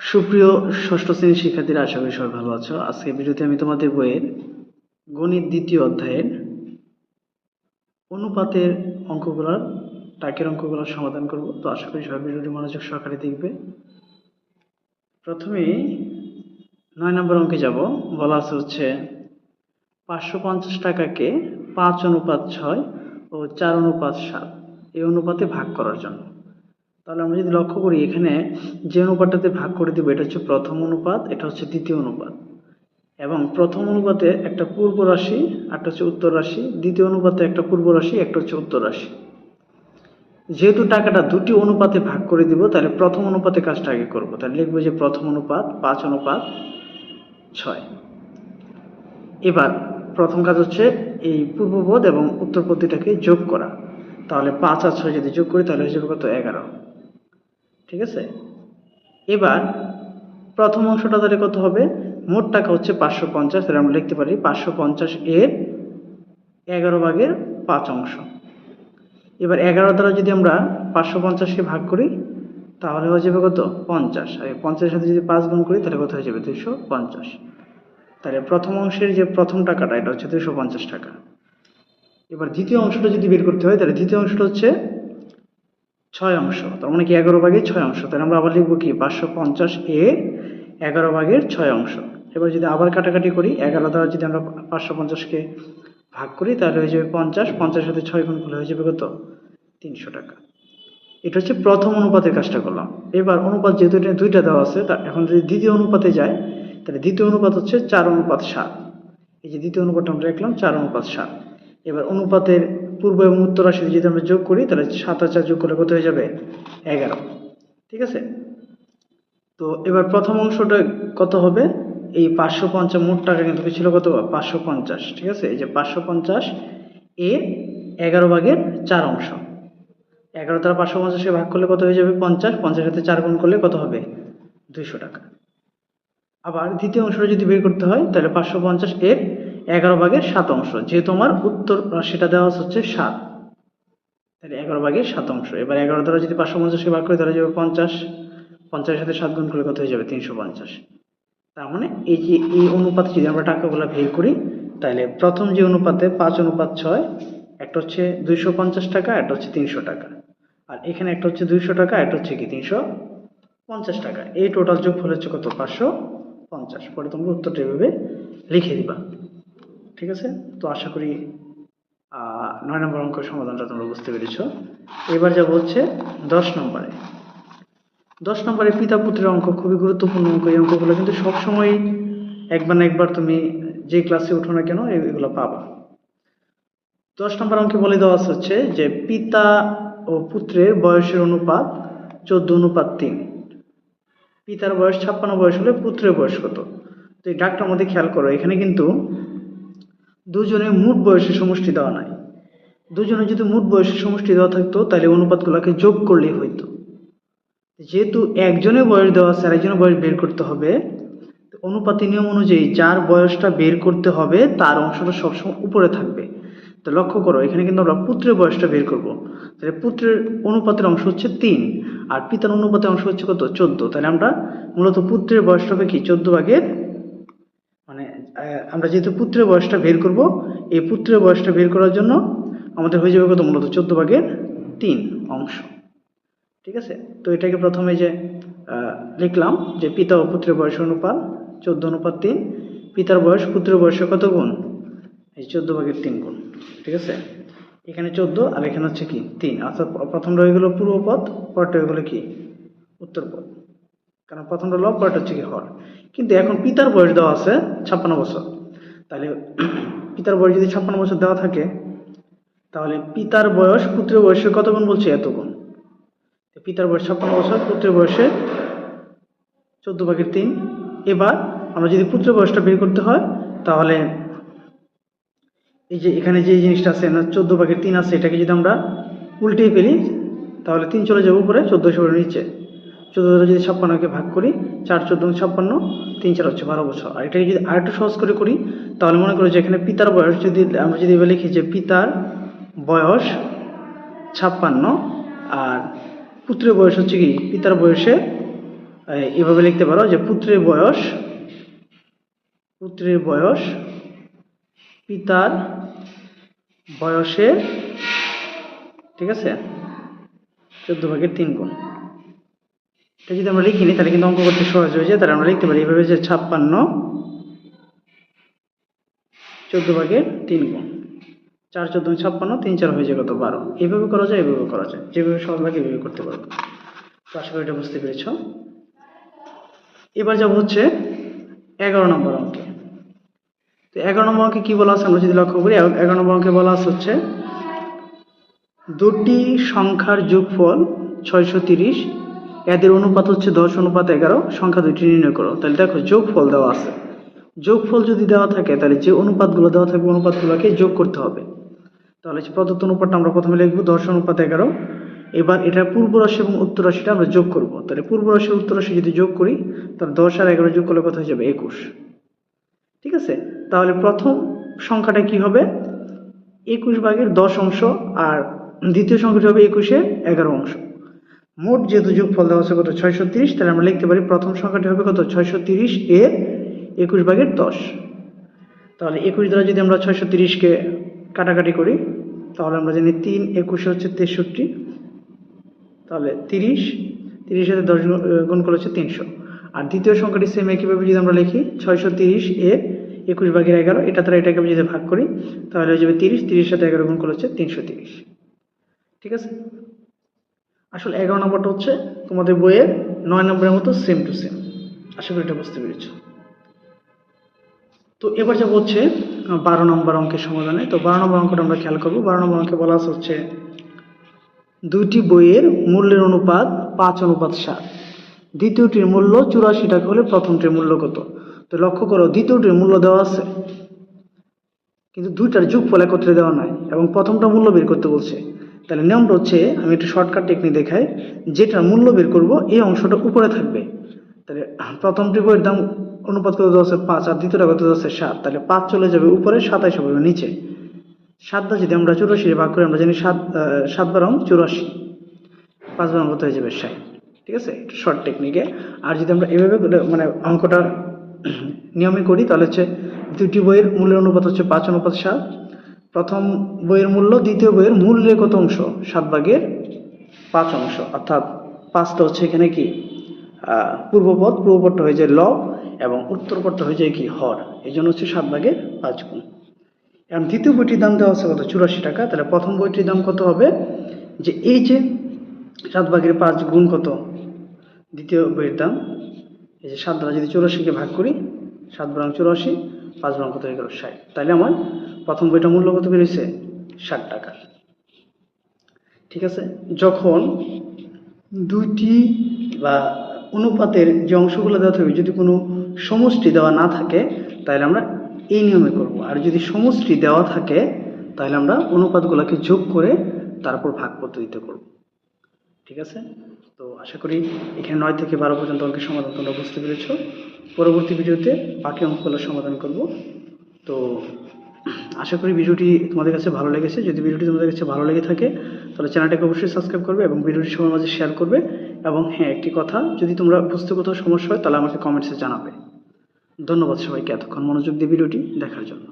সুপ্রিয় ষষ্ঠ শ্রেণীর শিক্ষার্থীরা, আশা করি সবাই ভালো আছো। আজকে ভিডিওতে আমি তোমাদের বইয়ের গণিত দ্বিতীয় অধ্যায়ের অনুপাতের অঙ্কগুলোর টাকের অঙ্কগুলোর সমাধান করব। তো আশা করি সবাই ভিডিওটি মনোযোগ সহকারে দেখবে। প্রথমে 9 নম্বর অঙ্কে যাব। বলা আছে হচ্ছে 550 টাকাকে 5:6 ও 4:7 এই অনুপাতে ভাগ করার জন্য। তাহলে আমরা যদি লক্ষ্য করি, এখানে যে অনুপাতটাতে ভাগ করে দিব এটা হচ্ছে প্রথম অনুপাত, এটা হচ্ছে দ্বিতীয় অনুপাত। এবং প্রথম অনুপাতে একটা পূর্ব রাশি, একটা হচ্ছে উত্তর রাশি। দ্বিতীয় অনুপাতে একটা পূর্ব রাশি, একটা হচ্ছে উত্তর রাশি। যেহেতু টাকাটা দুটি অনুপাতে ভাগ করে দিব, তাহলে প্রথম অনুপাতে কাজটা আগে করব। তাহলে লিখবো যে প্রথম অনুপাত 5:6। এবার প্রথম কাজ হচ্ছে এই পূর্বপদ এবং উত্তর পদ্ধতিটাকে যোগ করা। তাহলে 5 আর 6 যদি যোগ করি তাহলে হয়ে যাবে কত? 11। ঠিক আছে। এবার প্রথম অংশটা তাহলে কত হবে? মোট টাকা হচ্ছে 550। তাহলে আমরা লিখতে পারি 550 এর 11/5 এবার 11 দ্বারা যদি আমরা 550কে ভাগ করি তাহলে হয়ে যাবে কত? 50। আর 50-এর সাথে যদি 5 গুণ করি তাহলে কত হয়ে যাবে? 250। তাহলে প্রথম অংশের যে প্রথম টাকাটা এটা হচ্ছে 250 টাকা। এবার দ্বিতীয় অংশটা যদি বের করতে হয় তাহলে দ্বিতীয় অংশটা হচ্ছে 6 তার মানে কি 11/6। তাহলে আমরা আবার লিখবো কি 550 এর 11/6। এবার যদি আবার কাটাকাটি করি, 11 দ্বারা যদি আমরা 550কে ভাগ করি তাহলে হয়ে যাবে 50। 50-এর সাথে 6 গুণ করলে হয়ে যাবে কত? 300 টাকা। এটা হচ্ছে প্রথম অনুপাতের কাজটা করলাম। এবার অনুপাত যেহেতু এটা দুইটা দেওয়া আছে, তা এখন যদি দ্বিতীয় অনুপাতে যায় তাহলে দ্বিতীয় অনুপাত হচ্ছে 4:7। এই যে দ্বিতীয় অনুপাতটা আমরা লিখলাম 4:7। এবার অনুপাতের পূর্ব এবং উত্তর রাশি যদি আমরা যোগ করি তাহলে 7 আর 4 যোগ করলে কত হয়ে যাবে? 11। ঠিক আছে। তো এবার প্রথম অংশটা কত হবে? এই 550 মোট টাকা কিন্তু ছিল কত? 550। ঠিক আছে। এই যে 550 এর 11/4। 11 দ্বারা 550কে ভাগ করলে কত হয়ে যাবে? 50। 50-এর সাথে 4 গুণ করলে কত হবে? 200 টাকা। আবার দ্বিতীয় অংশটা যদি বের করতে হয় তাহলে 550 এর 11/7। যেহেতু আমার উত্তর রাশিটা দেওয়া হচ্ছে 7, তাহলে 11/7। এবার 11 দ্বারা যদি 550কে ভাগ করি তাহলে যাবে 50। 50-এর সাথে 7 গুণ করলে কত হয়ে যাবে? 350। তার মানে এই যে এই অনুপাতে যদি আমরা টাকাগুলো বের করি তাহলে প্রথম যে অনুপাতে 5:6, একটা হচ্ছে 250 টাকা, একটা হচ্ছে 300 টাকা। আর এখানে একটা হচ্ছে 200 টাকা, একটা হচ্ছে কি 350 টাকা। এই টোটাল যোগফল হচ্ছে কত? 550। পরে তোমরা উত্তরটা এভাবে লিখে দিবা। ঠিক আছে। তো আশা করি 9 নম্বর অঙ্কের সমাধানটা তোমরা বুঝতে পেরেছো। এবার যা বলছে 10 নম্বরে। 10 নম্বরে পিতা পুত্রের অঙ্ক খুবই গুরুত্বপূর্ণ অঙ্ক। এই অঙ্কগুলো কিন্তু সবসময় একবার না একবার তুমি যে ক্লাসে উঠো না কেন এগুলো পাবা। 10 নম্বর অঙ্কে বলে দেওয়া হচ্ছে যে পিতা ও পুত্রের বয়সের অনুপাত 14:3। পিতার বয়স 56 বয়স হলে পুত্রের বয়স কত? তো এই ডাকটার মধ্যে খেয়াল করো, এখানে কিন্তু দুজনের মোট বয়সের সমষ্টি দেওয়া নাই। দুজনে যদি মোট বয়সের সমষ্টি দেওয়া থাকতো তাহলে অনুপাতগুলোকে যোগ করলেই হইতো। যেহেতু একজনের বয়স দেওয়া আছে আর একজনের বয়স বের করতে হবে, অনুপাতি নিয়ম অনুযায়ী যার বয়সটা বের করতে হবে তার অংশটা সবসময় উপরে থাকবে। তো লক্ষ্য করো, এখানে কিন্তু আমরা পুত্রের বয়সটা বের করব। তাহলে পুত্রের অনুপাতের অংশ হচ্ছে 3 আর পিতার অনুপাতের অংশ হচ্ছে কত? 14। তাহলে আমরা মূলত পুত্রের বয়সটা হবে কি 14 মানে আমরা যেহেতু পুত্রের বয়সটা বের করব, এই পুত্রের বয়সটা বের করার জন্য আমাদের হয়ে যাবে কত? মূলত 14/3 অংশ। ঠিক আছে। তো এটাকে প্রথমে যে লিখলাম যে পিতা ও পুত্রের বয়স অনুপাত 14:3। পিতার বয়স পুত্রের বয়সের কত গুণ? এই 14/3 গুণ। ঠিক আছে। এখানে 14 আর এখানে হচ্ছে কি 3। অর্থাৎ প্রথমটা হয়ে গেল পূর্বপদ, পরটা হয়ে গেল কি উত্তরপদ। কারণ প্রথমটা লব, পরটা হচ্ছে কি হর। কিন্তু এখন পিতার বয়স দেওয়া আছে 56 বছর। তাহলে পিতার বয়স যদি 56 বছর দেওয়া থাকে তাহলে পিতার বয়স পুত্রের বয়সের কত গুণ বলছে? এত গুণ। পিতার বয়স 56 বছর, পুত্রের বয়সে 14/3। এবার আমরা যদি পুত্রের বয়সটা বের করতে হয় তাহলে এই যে এখানে যে জিনিসটা আছে না 14/3 আছে, এটাকে যদি আমরা উল্টিয়ে ফেলি তাহলে 3 চলে যাবে উপরে, 14 এসে নিচে। 14 দ্বারা যদি 56কে ভাগ করি, 4 14 56, 3 4 হচ্ছে 12 বছর। আর এটাকে যদি আরেকটু সহজ করে করি তাহলে মনে করো যে এখানে পিতার বয়স যদি আমরা যদি এবার লিখি যে পিতার বয়স 56 আর পুত্রের বয়স হচ্ছে কি পিতার বয়সে এভাবে লিখতে পারো যে পুত্রের বয়স পিতার বয়সের, ঠিক আছে, 14/3 গুণ। এটা যদি আমরা লিখিনি তাহলে কিন্তু অঙ্ক করতে সহজ হয়ে যায়। তাহলে আমরা লিখতে পারি এভাবে যে 56 14/3 গুণ, 4 14 56, 3 4 হয়ে যায় কত 12। এইভাবে করা যায়, এইভাবে করা যায়, যেভাবে সহজ লাগে এইভাবে করতে পারবো। তো আশা করি এটা বুঝতে পেরেছ। এবার যাব হচ্ছে 11 নম্বর অঙ্কে। তো 11 নম্বর অঙ্কে কি বলা আছে আমরা যদি লক্ষ্য করি, 11 নম্বর অঙ্কে বলা আছে হচ্ছে দুটি সংখ্যার যোগফল 630, এদের অনুপাত হচ্ছে 10:11, সংখ্যা দুইটি নির্ণয় করো। তাহলে দেখো যোগফল দেওয়া আছে, যোগফল যদি দেওয়া থাকে তাহলে যে অনুপাতগুলো দেওয়া থাকবে অনুপাতগুলোকে যোগ করতে হবে। তাহলে প্রদত্ত অনুপাতটা আমরা প্রথমে লিখবো 10:11। এবার এটা পূর্ব রাশি এবং উত্তর রাশিটা আমরা যোগ করব। তাহলে পূর্ব রাশি উত্তর রাশি যদি যোগ করি তাহলে 10 আর 11 যোগ করলে কত হয়ে যাবে 21, ঠিক আছে। তাহলে প্রথম সংখ্যাটা কি হবে 21/10 অংশ, আর দ্বিতীয় সংখ্যাটা হবে 21/11 অংশ। মোট যেহেতু যোগফল দেওয়া আছে কত 630, তাহলে আমরা লিখতে পারি প্রথম সংখ্যাটি হবে কত 630 এর 21/10। তাহলে 21 দ্বারা যদি আমরা 630-কে কাটাকাটি করি তাহলে আমরা জানি 3 21 হচ্ছে 63, তাহলে 30 সাথে 10 গুণ করলে হচ্ছে 300। আর দ্বিতীয় সংখ্যাটি সেম একইভাবে যদি আমরা লিখি 630 এর 21/11, এটা দ্বারা এটাকে যদি ভাগ করি তাহলে হয়ে যাবে 30 সাথে 11 গুণ করলে হচ্ছে 330, ঠিক আছে। আসলে 11 নম্বরটা হচ্ছে তোমাদের বইয়ের 9 নম্বরের মতো সেম টু সেম। আশা করি এটা বুঝতে পেরেছো। তো এবার যাবো হচ্ছে 12 নম্বর অঙ্কের সমাধানে। তো 12 নম্বর অঙ্কটা আমরা খেয়াল করবো। 12 নম্বর অঙ্কে বলা হচ্ছে দুইটি বইয়ের মূল্যের অনুপাত 5:7, দ্বিতীয়টির মূল্য 84 টাকা হলে প্রথমটির মূল্য কত। তো লক্ষ্য করো দ্বিতীয়টির মূল্য দেওয়া আছে কিন্তু দুইটার যোগফল একত্রে দেওয়া নাই এবং প্রথমটা মূল্য বের করতে বলছে। তাহলে নিয়মটা হচ্ছে, আমি একটু শর্টকাট টেকনিক দেখাই, যেটা মূল্য বের করব এই অংশটা উপরে থাকবে। তাহলে প্রথমটি বইয়ের দাম অনুপাত কত দেওয়া আছে 5 আর দ্বিতীয়টা কত দেওয়া আছে 7, তাহলে 5 চলে যাবে উপরে, 27 হবে নিচে। 7 দ্বারা যদি আমরা 84 ভাগ করি আমরা জানি 7 12 84, 5 12 কত হয়ে যাবে 60, ঠিক আছে, শর্ট টেকনিকে। আর যদি আমরা এভাবে মানে অঙ্কটা নিয়মে করি তাহলে হচ্ছে দুটি বইয়ের মূল্যের অনুপাত হচ্ছে 5:7, প্রথম বইয়ের মূল্য দ্বিতীয় বইয়ের মূল্যের কত অংশ 7/5 অংশ, অর্থাৎ 5টা হচ্ছে এখানে কি পূর্বপদটা হয়ে যায় লব এবং উত্তরপদটা হয়ে যায় কি হর, এই জন্য হচ্ছে 7/5 গুণ। এখন দ্বিতীয় বইটির দাম দেওয়া আছে কত 84 টাকা, তাহলে প্রথম বইটির দাম কত হবে যে এই যে 7/5 গুণ কত দ্বিতীয় বইয়ের দাম, এই যে 7 দ্বারা যদি 84-কে ভাগ করি 7 বরং 84, 5 বরং কত হয়ে গেল 60, তাহলে আমার প্রথম বইটার মূল্য কত বেরিয়েছে 60 টাকা, ঠিক আছে। যখন দুইটি বা অনুপাতের যে অংশগুলো দেওয়া থাকবে যদি কোনো সমষ্টি দেওয়া না থাকে তাহলে আমরা এই নিয়মে করব, আর যদি সমষ্টি দেওয়া থাকে তাহলে আমরা অনুপাতগুলোকে যোগ করে তারপর ভাগ পদ্ধতিতে করব, ঠিক আছে। তো আশা করি এখানে 9 থেকে 12 পর্যন্ত অঙ্কের সমাধান তোমরা বুঝতে পেরেছো। পরবর্তী ভিডিওতে বাকি অঙ্কগুলো সমাধান করব। তো আশা করি ভিডিওটি তোমাদের কাছে ভালো লেগেছে। যদি ভিডিওটি তোমাদের কাছে ভালো লেগে থাকে তাহলে চ্যানেলটাকে অবশ্যই সাবস্ক্রাইব করবে এবং ভিডিওটি সবার মাঝে শেয়ার করবে। এবং হ্যাঁ, একটি কথা, যদি তোমরা বুঝতে কোথাও সমস্যা হয় তাহলে আমাকে কমেন্টসে জানাবে। ধন্যবাদ সবাইকে এতক্ষণ মনোযোগ দিয়ে ভিডিওটি দেখার জন্য।